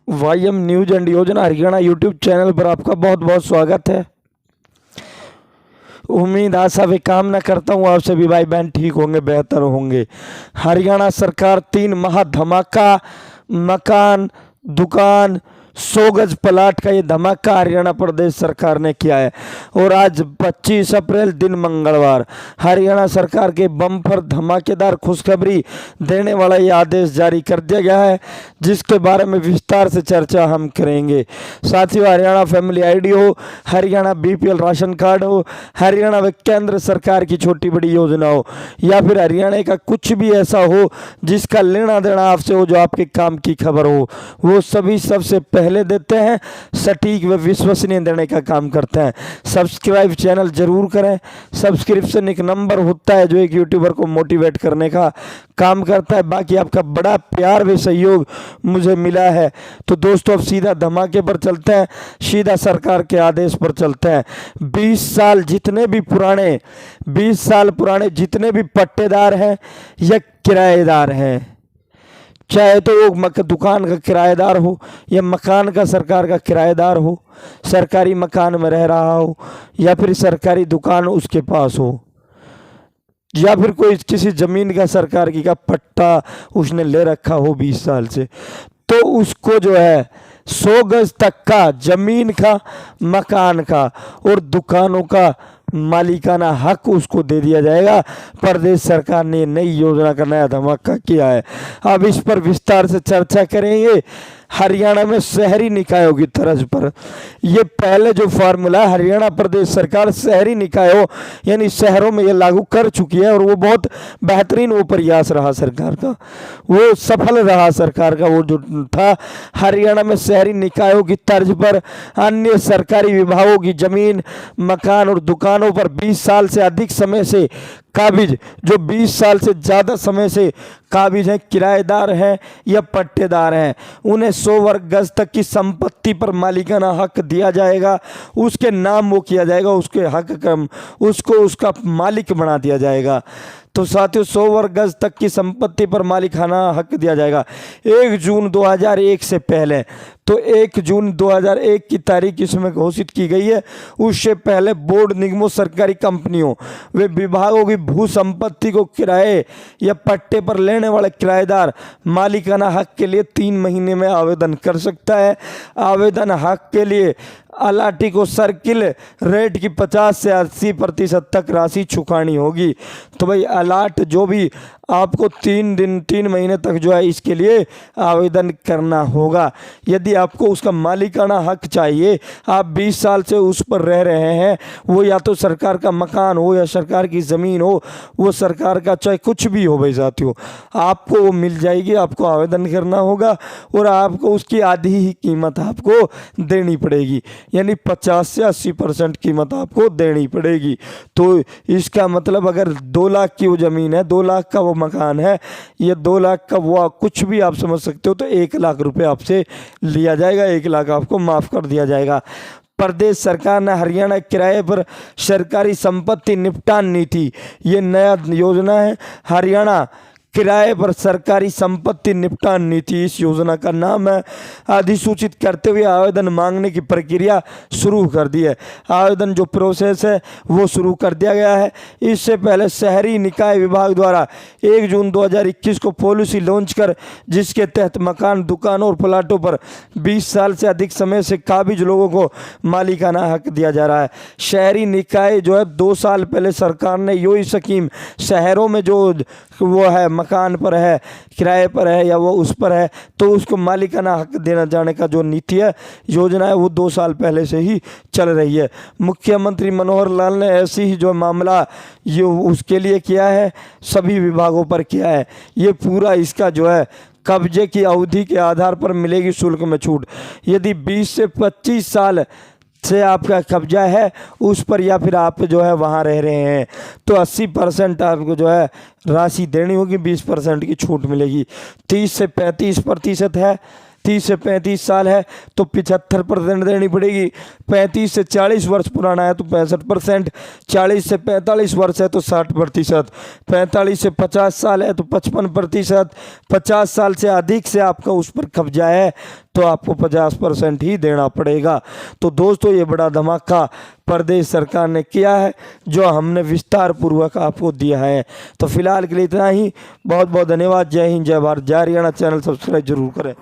वाईएम news and योजना Haryana YouTube channel पर आपका बहुत बहुत स्वागत है। उम्मीद आशा व कामना करता हूँ आप सभी भाई बहन ठीक होंगे, बेहतर होंगे। हरियाणा सरकार 3 महा धमाका मकान दुकान 100 गज प्लाट का ये धमाका हरियाणा प्रदेश सरकार ने किया है। और आज 25 अप्रैल दिन मंगलवार हरियाणा सरकार के बम्पर धमाकेदार खुशखबरी देने वाला ये आदेश जारी कर दिया गया है, जिसके बारे में विस्तार से चर्चा हम करेंगे। साथियों, हरियाणा फैमिली आईडी हो, हरियाणा बीपीएल राशन कार्ड हो, हरियाणा व केंद्र सरकार की छोटी बड़ी योजना हो, या फिर हरियाणा का कुछ भी ऐसा हो जिसका लेना देना आपसे हो, जो आपके काम की खबर हो, वो सभी सबसे पहले देते हैं, सटीक व विश्वसनीय देने का काम करते हैं। सब्सक्राइब चैनल जरूर करें। सब्सक्रिप्शन एक नंबर होता है जो एक यूट्यूबर को मोटिवेट करने का काम करता है। बाकी आपका बड़ा प्यार व सहयोग मुझे मिला है। तो दोस्तों, अब सीधा धमाके पर चलते हैं, सीधा सरकार के आदेश पर चलते हैं। 20 साल पुराने जितने भी पट्टेदार हैं या किराएदार हैं, चाहे तो वो दुकान का किराएदार हो या मकान का सरकार का किराएदार हो, सरकारी मकान में रह रहा हो या फिर सरकारी दुकान उसके पास हो, या फिर कोई किसी ज़मीन का सरकार की का पट्टा उसने ले रखा हो 20 साल से, तो उसको जो है 100 गज तक का ज़मीन का, मकान का और दुकानों का मालिकाना हक उसको दे दिया जाएगा। प्रदेश सरकार ने नई योजना का नया धमाका किया है। अब इस पर विस्तार से चर्चा करेंगे। हरियाणा में शहरी निकायों की तर्ज पर ये पहले जो फार्मूला है, हरियाणा प्रदेश सरकार शहरी निकायों यानी शहरों में ये लागू कर चुकी है, और वो बहुत बेहतरीन वो प्रयास रहा सरकार का, वो सफल रहा सरकार का। वो जो था, हरियाणा में शहरी निकायों की तर्ज पर अन्य सरकारी विभागों की जमीन, मकान और दुकानों पर 20 साल से अधिक समय से काबिज, जो 20 साल से ज़्यादा समय से काबिज हैं, किराएदार हैं या पट्टेदार हैं, उन्हें 100 वर्ग गज तक की संपत्ति पर मालिकाना हक दिया जाएगा। उसके नाम वो किया जाएगा, उसके हक कम, उसको उसका मालिक बना दिया जाएगा। तो साथियों, 100 वर्ग गज तक की संपत्ति पर मालिकाना हक दिया जाएगा 1 जून 2001 से पहले। तो 1 जून 2001 की तारीख इसमें घोषित की गई है। उससे पहले बोर्ड, निगमों, सरकारी कंपनियों वे विभागों की भू संपत्ति को किराए या पट्टे पर लेने वाले किराएदार मालिकाना हक के लिए 3 महीने में आवेदन कर सकता है। आवेदन हक के लिए अलाटी को सर्किल रेट की 50 से 80% तक राशि चुकानी होगी। तो भाई अलाट जो भी आपको 3 महीने तक जो है इसके लिए आवेदन करना होगा। यदि आपको उसका मालिकाना हक चाहिए, आप 20 साल से उस पर रह रहे हैं, वो या तो सरकार का मकान हो या सरकार की ज़मीन हो, वो सरकार का चाहे कुछ भी हो भाई साथियों, आपको वो मिल जाएगी। आपको आवेदन करना होगा और आपको उसकी आधी ही कीमत आपको देनी पड़ेगी, यानी 50 से 80% कीमत आपको देनी पड़ेगी। तो इसका मतलब अगर 2 लाख की वो ज़मीन है, 2 लाख का वो मकान है, ये 2 लाख का वो कुछ भी आप समझ सकते हो, तो 1 लाख रुपए आपसे लिया जाएगा, 1 लाख आपको माफ़ कर दिया जाएगा। प्रदेश सरकार ने हरियाणा किराए पर सरकारी संपत्ति निपटान नीति, ये नया योजना है, हरियाणा किराए पर सरकारी संपत्ति निपटान नीति इस योजना का नाम है। अधिसूचित करते हुए आवेदन मांगने की प्रक्रिया शुरू कर दी है। आवेदन जो प्रोसेस है वो शुरू कर दिया गया है। इससे पहले शहरी निकाय विभाग द्वारा 1 जून 2021 को पॉलिसी लॉन्च कर, जिसके तहत मकान, दुकानों और प्लाटों पर 20 साल से अधिक समय से काबिज लोगों को मालिकाना हक दिया जा रहा है। शहरी निकाय जो है 2 साल पहले सरकार ने यही स्कीम शहरों में जो वो है, मकान पर है, किराए पर है या वो उस पर है, तो उसको मालिकाना हक देना जाने का जो नीति है, योजना है, वो 2 साल पहले से ही चल रही है। मुख्यमंत्री मनोहर लाल ने ऐसी ही जो मामला ये उसके लिए किया है, सभी विभागों पर किया है। ये पूरा इसका जो है कब्जे की अवधि के आधार पर मिलेगी शुल्क में छूट। यदि 20 से 25 साल से आपका कब्जा है उस पर, या फिर आप जो है वहाँ रह रहे हैं, तो 80% आपको जो है राशि देनी होगी, 20% की छूट मिलेगी। 30 से 35% है 30 से 35 साल है तो 75% देनी पड़ेगी। 35 से 40 वर्ष पुराना है तो 65%, 40 से 45 वर्ष है तो 60%, 45 से 50 साल है तो 55%, 50 साल से अधिक से आपका उस पर कब्जा है तो आपको 50% ही देना पड़ेगा। तो दोस्तों ये बड़ा धमाका प्रदेश सरकार ने किया है जो हमने विस्तार पूर्वक आपको दिया है। तो फिलहाल के लिए इतना ही। बहुत बहुत धन्यवाद। जय हिंद, जय भारत, जय हरियाणा। चैनल सब्सक्राइब जरूर करें।